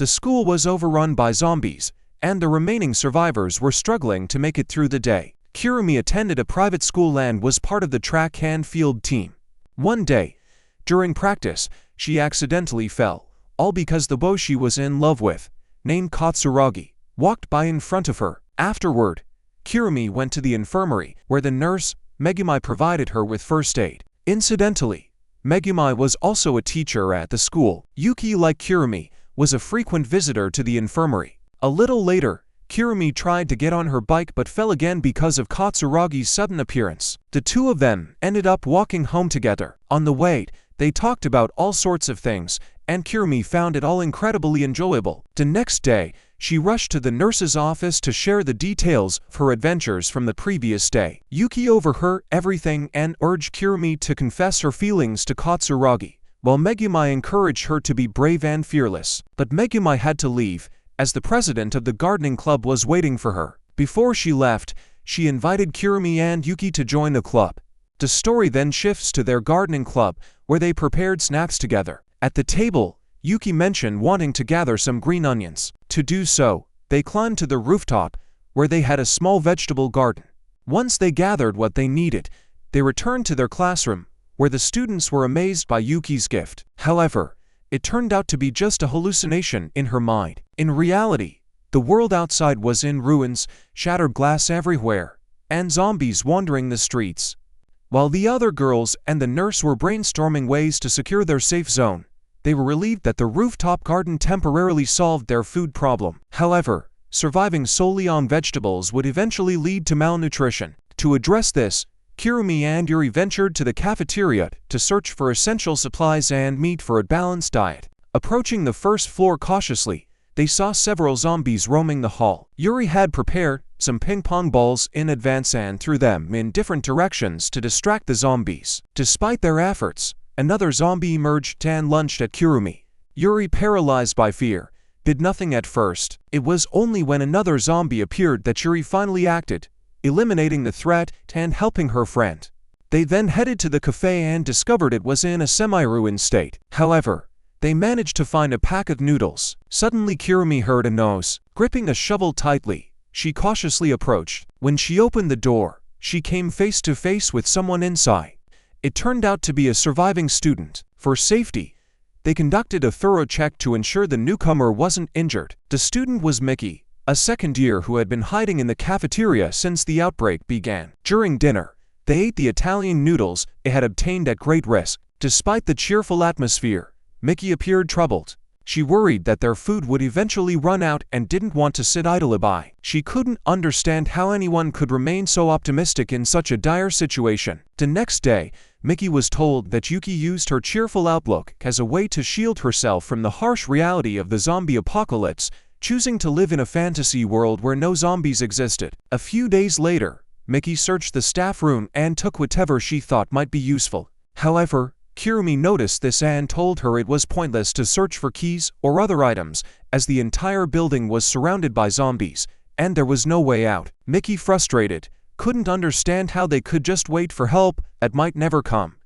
The school was overrun by zombies, and the remaining survivors were struggling to make it through the day. Kirumi attended a private school and was part of the track and field team. One day, during practice, she accidentally fell, all because the boy she was in love with, named Katsuragi, walked by in front of her. Afterward, Kirumi went to the infirmary, where the nurse, Megumi, provided her with first aid. Incidentally, Megumi was also a teacher at the school. Yuki, like Kirumi, was a frequent visitor to the infirmary. A little later, Kirumi tried to get on her bike but fell again because of Katsuragi's sudden appearance. The two of them ended up walking home together. On the way, they talked about all sorts of things, and Kirumi found it all incredibly enjoyable. The next day, she rushed to the nurse's office to share the details of her adventures from the previous day. Yuki overheard everything and urged Kirumi to confess her feelings to Katsuragi, while Megumi encouraged her to be brave and fearless. But Megumi had to leave, as the president of the gardening club was waiting for her. Before she left, she invited Kirumi and Yuki to join the club. The story then shifts to their gardening club, where they prepared snacks together. At the table, Yuki mentioned wanting to gather some green onions. To do so, they climbed to the rooftop, where they had a small vegetable garden. Once they gathered what they needed, they returned to their classroom, where the students were amazed by Yuki's gift. However, it turned out to be just a hallucination in her mind. In reality, the world outside was in ruins, shattered glass everywhere, and zombies wandering the streets. While the other girls and the nurse were brainstorming ways to secure their safe zone, they were relieved that the rooftop garden temporarily solved their food problem. However, surviving solely on vegetables would eventually lead to malnutrition. To address this, Kirumi and Yuri ventured to the cafeteria to search for essential supplies and meat for a balanced diet. Approaching the first floor cautiously, they saw several zombies roaming the hall. Yuri had prepared some ping-pong balls in advance and threw them in different directions to distract the zombies. Despite their efforts, another zombie emerged and lunged at Kirumi. Yuri, paralyzed by fear, did nothing at first. It was only when another zombie appeared that Yuri finally acted, eliminating the threat and helping her friend. They then headed to the cafe and discovered it was in a semi-ruined state. However, they managed to find a pack of noodles. Suddenly Kirumi heard a noise. Gripping a shovel tightly, she cautiously approached. When she opened the door, she came face to face with someone inside. It turned out to be a surviving student. For safety, they conducted a thorough check to ensure the newcomer wasn't injured. The student was Mickey, a second year who had been hiding in the cafeteria since the outbreak began. During dinner, they ate the Italian noodles they had obtained at great risk. Despite the cheerful atmosphere, Mickey appeared troubled. She worried that their food would eventually run out and didn't want to sit idly by. She couldn't understand how anyone could remain so optimistic in such a dire situation. The next day, Mickey was told that Yuki used her cheerful outlook as a way to shield herself from the harsh reality of the zombie apocalypse, choosing to live in a fantasy world where no zombies existed. A few days later, Mickey searched the staff room and took whatever she thought might be useful. However, Kirumi noticed this and told her it was pointless to search for keys or other items, as the entire building was surrounded by zombies, and there was no way out. Mickey, frustrated, couldn't understand how they could just wait for help that might never come.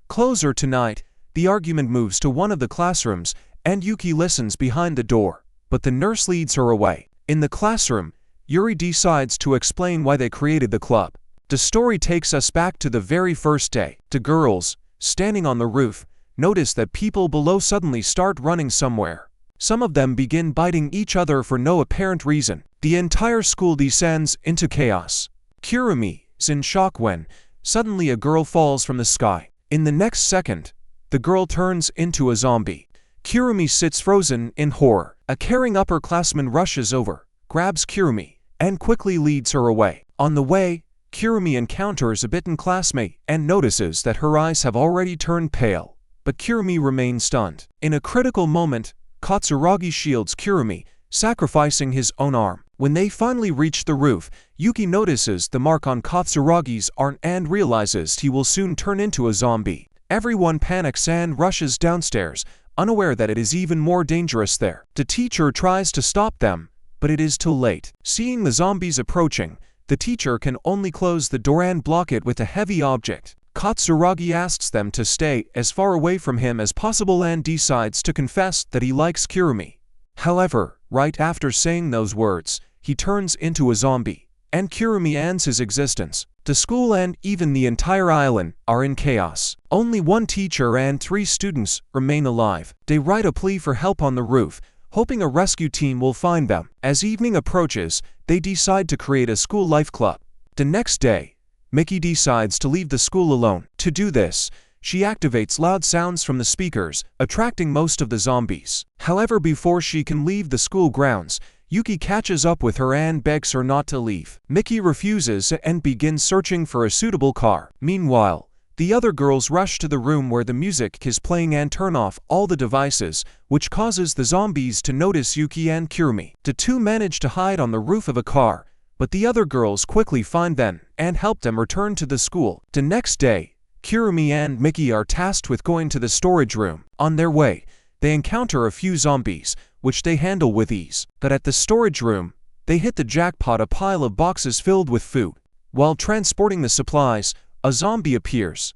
Closer to night, the argument moves to one of the classrooms, and Yuki listens behind the door, but the nurse leads her away. In the classroom, Yuri decides to explain why they created the club. The story takes us back to the very first day. The girls, standing on the roof, notice that people below suddenly start running somewhere. Some of them begin biting each other for no apparent reason. The entire school descends into chaos. Kirumi is in shock when, suddenly a girl falls from the sky. In the next second, the girl turns into a zombie. Kirumi sits frozen in horror. A caring upperclassman rushes over, grabs Kirumi, and quickly leads her away. On the way, Kirumi encounters a bitten classmate and notices that her eyes have already turned pale, but Kirumi remains stunned. In a critical moment, Katsuragi shields Kirumi, sacrificing his own arm. When they finally reach the roof, Yuki notices the mark on Katsuragi's arm and realizes he will soon turn into a zombie. Everyone panics and rushes downstairs, unaware that it is even more dangerous there. The teacher tries to stop them, but it is too late. Seeing the zombies approaching, the teacher can only close the door and block it with a heavy object. Katsuragi asks them to stay as far away from him as possible and decides to confess that he likes Kirumi. However, right after saying those words, he turns into a zombie, and Kirumi ends his existence. The school and even the entire island are in chaos. Only one teacher and 3 students remain alive. They write a plea for help on the roof, hoping a rescue team will find them. As evening approaches, they decide to create a school life club. The next day, Mickey decides to leave the school alone. To do this, she activates loud sounds from the speakers, attracting most of the zombies. However, before she can leave the school grounds, Yuki catches up with her and begs her not to leave. Mickey refuses and begins searching for a suitable car. Meanwhile, the other girls rush to the room where the music is playing and turn off all the devices, which causes the zombies to notice Yuki and Kirumi. The 2 manage to hide on the roof of a car, but the other girls quickly find them and help them return to the school. The next day, Kirumi and Mickey are tasked with going to the storage room. On their way, they encounter a few zombies, which they handle with ease. But at the storage room, they hit the jackpot, a pile of boxes filled with food. While transporting the supplies, a zombie appears.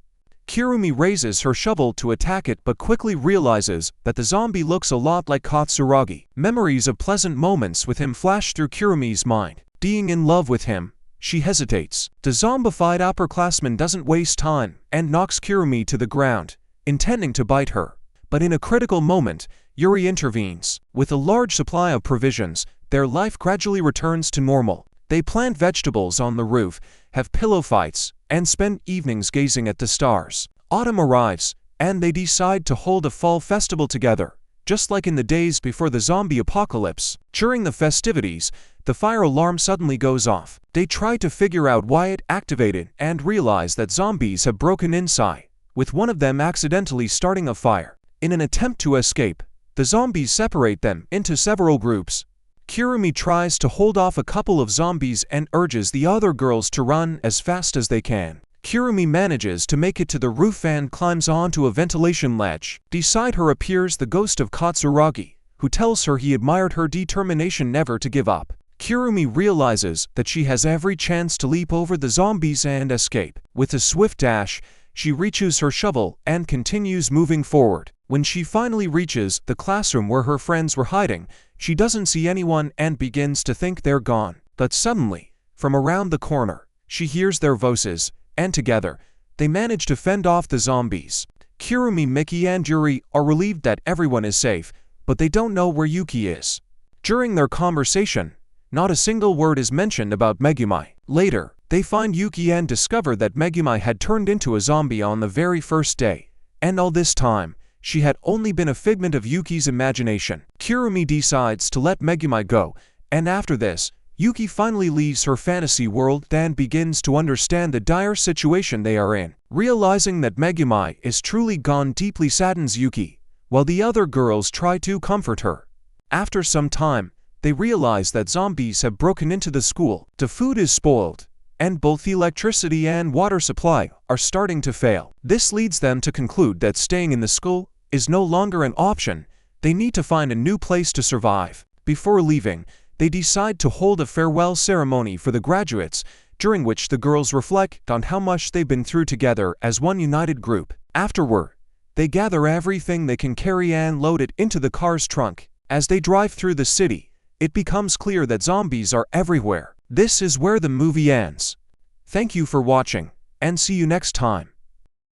Kirumi raises her shovel to attack it but quickly realizes that the zombie looks a lot like Katsuragi. Memories of pleasant moments with him flash through Kirumi's mind. Being in love with him, she hesitates. The zombified upperclassman doesn't waste time and knocks Kirumi to the ground, intending to bite her. But in a critical moment, Yuri intervenes. With a large supply of provisions, their life gradually returns to normal. They plant vegetables on the roof, have pillow fights, and spend evenings gazing at the stars. Autumn arrives, and they decide to hold a fall festival together, just like in the days before the zombie apocalypse. During the festivities, the fire alarm suddenly goes off. They try to figure out why it activated and realize that zombies have broken inside, with one of them accidentally starting a fire. In an attempt to escape, the zombies separate them into several groups. Kirumi tries to hold off a couple of zombies and urges the other girls to run as fast as they can. Kirumi manages to make it to the roof and climbs onto a ventilation ledge. Beside her appears the ghost of Katsuragi, who tells her he admired her determination never to give up. Kirumi realizes that she has every chance to leap over the zombies and escape. With a swift dash, she reaches her shovel and continues moving forward. When she finally reaches the classroom where her friends were hiding, she doesn't see anyone and begins to think they're gone. But suddenly, from around the corner, she hears their voices, and together, they manage to fend off the zombies. Kirumi, Mickey, and Yuri are relieved that everyone is safe, but they don't know where Yuki is. During their conversation, not a single word is mentioned about Megumi. Later, they find Yuki and discover that Megumi had turned into a zombie on the very first day. And all this time, she had only been a figment of Yuki's imagination. Kirumi decides to let Megumi go, and after this, Yuki finally leaves her fantasy world and begins to understand the dire situation they are in. Realizing that Megumi is truly gone deeply saddens Yuki, while the other girls try to comfort her. After some time, they realize that zombies have broken into the school. The food is spoiled, and both the electricity and water supply are starting to fail. This leads them to conclude that staying in the school is no longer an option. They need to find a new place to survive. Before leaving, they decide to hold a farewell ceremony for the graduates, during which the girls reflect on how much they've been through together as one united group. Afterward, they gather everything they can carry and load it into the car's trunk. As they drive through the city, it becomes clear that zombies are everywhere. This is where the movie ends. Thank you for watching, and see you next time.